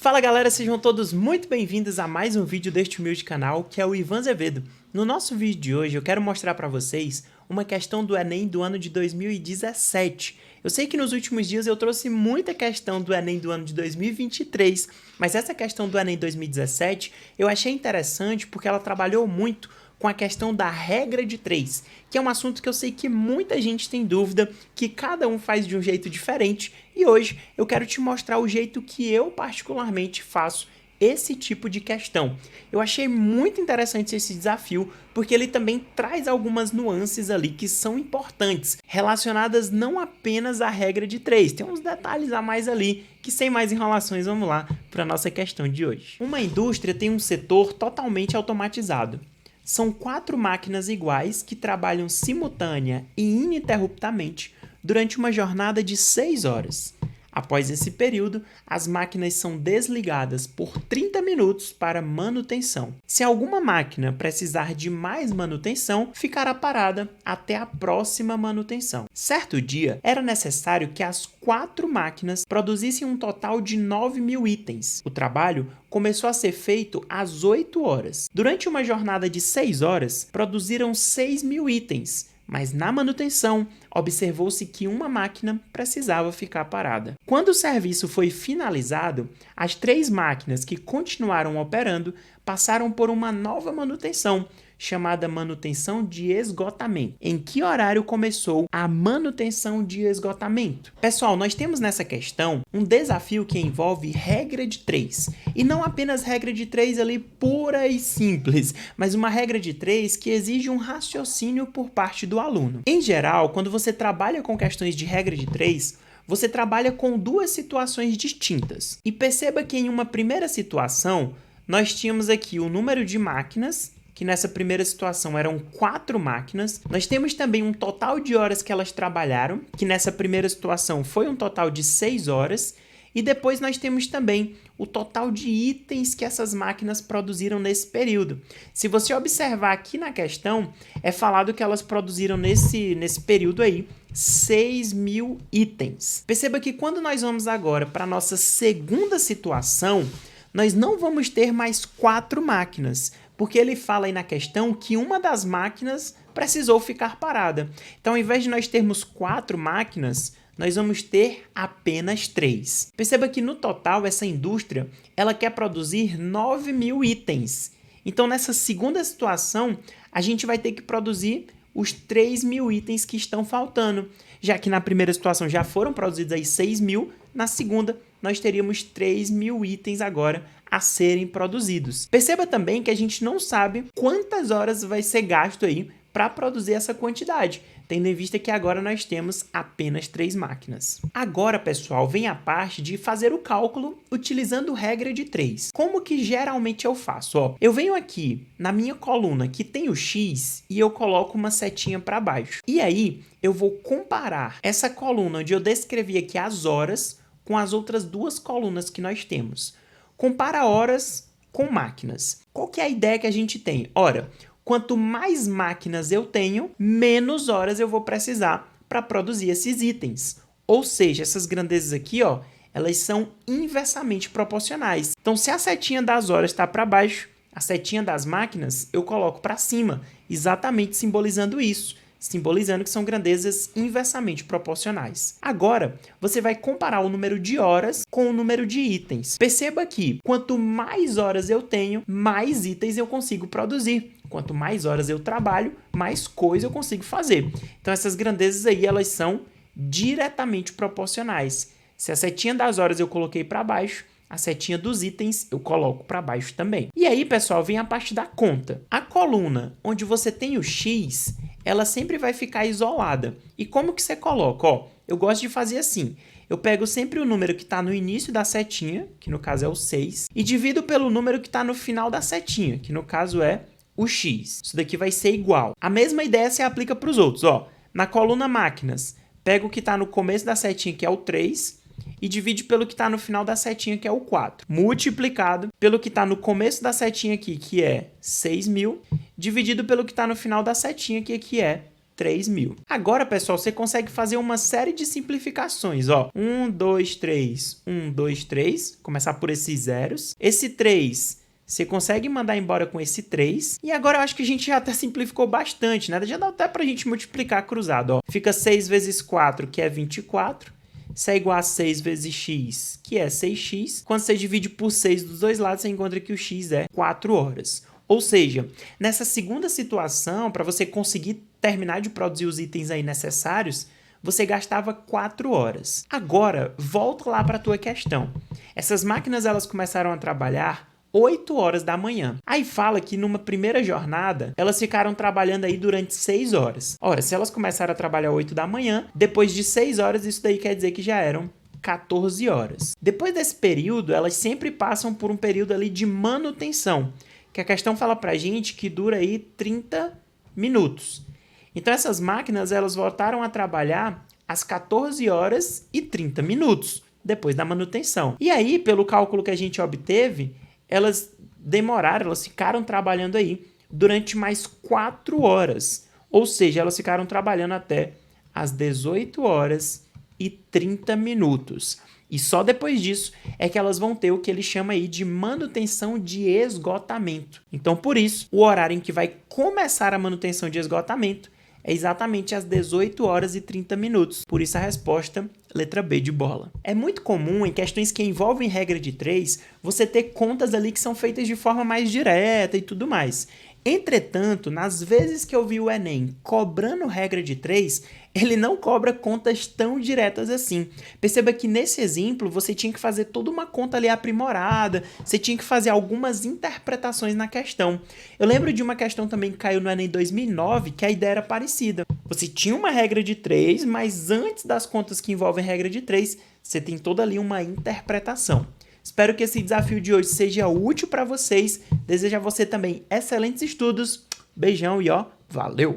Fala galera, sejam todos muito bem-vindos a mais um vídeo deste humilde canal, que é o Ivan Azevedo. No nosso vídeo de hoje eu quero mostrar para vocês uma questão do Enem do ano de 2017. Eu sei que nos últimos dias eu trouxe muita questão do Enem do ano de 2023, mas essa questão do Enem 2017 eu achei interessante porque ela trabalhou muito com a questão da regra de 3, que é um assunto que eu sei que muita gente tem dúvida, que cada um faz de um jeito diferente, e hoje eu quero te mostrar o jeito que eu particularmente faço esse tipo de questão. Eu achei muito interessante esse desafio, porque ele também traz algumas nuances ali que são importantes, relacionadas não apenas à regra de 3, tem uns detalhes a mais ali, que sem mais enrolações vamos lá para a nossa questão de hoje. Uma indústria tem um setor totalmente automatizado. São 4 máquinas iguais que trabalham simultânea e ininterruptamente durante uma jornada de 6 horas. Após esse período, as máquinas são desligadas por 30 minutos para manutenção. Se alguma máquina precisar de mais manutenção, ficará parada até a próxima manutenção. Certo dia, era necessário que as 4 máquinas produzissem um total de 9.000 itens. O trabalho começou a ser feito às 8 horas. Durante uma jornada de 6 horas, produziram 6.000 itens. Mas na manutenção, observou-se que uma máquina precisava ficar parada. Quando o serviço foi finalizado, as 3 máquinas que continuaram operando passaram por uma nova manutenção, chamada manutenção de esgotamento. Em que horário começou a manutenção de esgotamento? Pessoal, nós temos nessa questão um desafio que envolve regra de 3. E não apenas regra de 3 ali pura e simples, mas uma regra de 3 que exige um raciocínio por parte do aluno. Em geral, quando você trabalha com questões de regra de 3, você trabalha com 2 situações distintas. E perceba que em uma primeira situação, nós tínhamos aqui o número de máquinas, que nessa primeira situação eram 4 máquinas. Nós temos também um total de horas que elas trabalharam, que nessa primeira situação foi um total de 6 horas. E depois nós temos também o total de itens que essas máquinas produziram nesse período. Se você observar aqui na questão, é falado que elas produziram nesse período aí 6.000 itens. Perceba que quando nós vamos agora para a nossa segunda situação, nós não vamos ter mais 4 máquinas, porque ele fala aí na questão que uma das máquinas precisou ficar parada. Então, ao invés de nós termos 4 máquinas, nós vamos ter apenas 3. Perceba que no total essa indústria ela quer produzir 9.000 itens. Então, nessa segunda situação, a gente vai ter que produzir os 3.000 itens que estão faltando. Já que na primeira situação já foram produzidos aí 6.000, na segunda nós teríamos 3.000 itens agora a serem produzidos. Perceba também que a gente não sabe quantas horas vai ser gasto aí para produzir essa quantidade, tendo em vista que agora nós temos apenas 3 máquinas. Agora, pessoal, vem a parte de fazer o cálculo utilizando regra de 3. Como que geralmente eu faço? Ó, eu venho aqui na minha coluna que tem o X e eu coloco uma setinha para baixo. E aí eu vou comparar essa coluna onde eu descrevi aqui as horas com as outras 2 colunas que nós temos. Compara horas com máquinas. Qual que é a ideia que a gente tem? Ora, quanto mais máquinas eu tenho, menos horas eu vou precisar para produzir esses itens. Ou seja, essas grandezas aqui, ó, elas são inversamente proporcionais. Então, se a setinha das horas está para baixo, a setinha das máquinas eu coloco para cima, exatamente simbolizando isso. Simbolizando que são grandezas inversamente proporcionais. Agora, você vai comparar o número de horas com o número de itens. Perceba que, quanto mais horas eu tenho, mais itens eu consigo produzir. Quanto mais horas eu trabalho, mais coisa eu consigo fazer. Então, essas grandezas aí, elas são diretamente proporcionais. Se a setinha das horas eu coloquei para baixo, a setinha dos itens eu coloco para baixo também. E aí, pessoal, vem a parte da conta. A coluna onde você tem o X, ela sempre vai ficar isolada. E como que você coloca? Ó, eu gosto de fazer assim. Eu pego sempre o número que está no início da setinha, que no caso é o 6, e divido pelo número que está no final da setinha, que no caso é o X. Isso daqui vai ser igual. A mesma ideia se aplica para os outros. Ó, na coluna máquinas, pego o que está no começo da setinha, que é o 3, e divide pelo que está no final da setinha, que é o 4. Multiplicado pelo que está no começo da setinha aqui, que é 6.000, dividido pelo que está no final da setinha aqui, que é 3.000. Agora, pessoal, você consegue fazer uma série de simplificações, ó. 1, 2, 3, 1, 2, 3, começar por esses zeros. Esse 3, você consegue mandar embora com esse 3. E agora eu acho que a gente já até simplificou bastante, né? Já dá até pra gente multiplicar cruzado, ó. Fica 6 vezes 4, que é 24. Isso é igual a 6 vezes x, que é 6x. Quando você divide por 6 dos dois lados, você encontra que o x é 4 horas. Ou seja, nessa segunda situação, para você conseguir terminar de produzir os itens aí necessários, você gastava 4 horas. Agora, volta lá para a tua questão. Essas máquinas elas começaram a trabalhar 8 horas da manhã. Aí fala que numa primeira jornada, elas ficaram trabalhando aí durante 6 horas. Ora, se elas começaram a trabalhar 8 da manhã, depois de 6 horas, isso daí quer dizer que já eram 14 horas. Depois desse período, elas sempre passam por um período ali de manutenção, que a questão fala pra gente que dura aí 30 minutos. Então essas máquinas elas voltaram a trabalhar às 14 horas e 30 minutos depois da manutenção. E aí, pelo cálculo que a gente obteve, elas ficaram trabalhando aí durante mais 4 horas. Ou seja, elas ficaram trabalhando até às 18 horas e 30 minutos. E só depois disso é que elas vão ter o que ele chama aí de manutenção de esgotamento. Então, por isso, o horário em que vai começar a manutenção de esgotamento é exatamente às 18 horas e 30 minutos. Por isso a resposta, letra B de bola. É muito comum em questões que envolvem regra de 3, você ter contas ali que são feitas de forma mais direta e tudo mais. Entretanto, nas vezes que eu vi o Enem cobrando regra de 3, ele não cobra contas tão diretas assim. Perceba que nesse exemplo você tinha que fazer toda uma conta ali aprimorada, você tinha que fazer algumas interpretações na questão. Eu lembro de uma questão também que caiu no Enem 2009, que a ideia era parecida. Você tinha uma regra de 3, mas antes das contas que envolvem regra de 3, você tem toda ali uma interpretação. Espero que esse desafio de hoje seja útil para vocês. Desejo a você também excelentes estudos. Beijão e ó, valeu!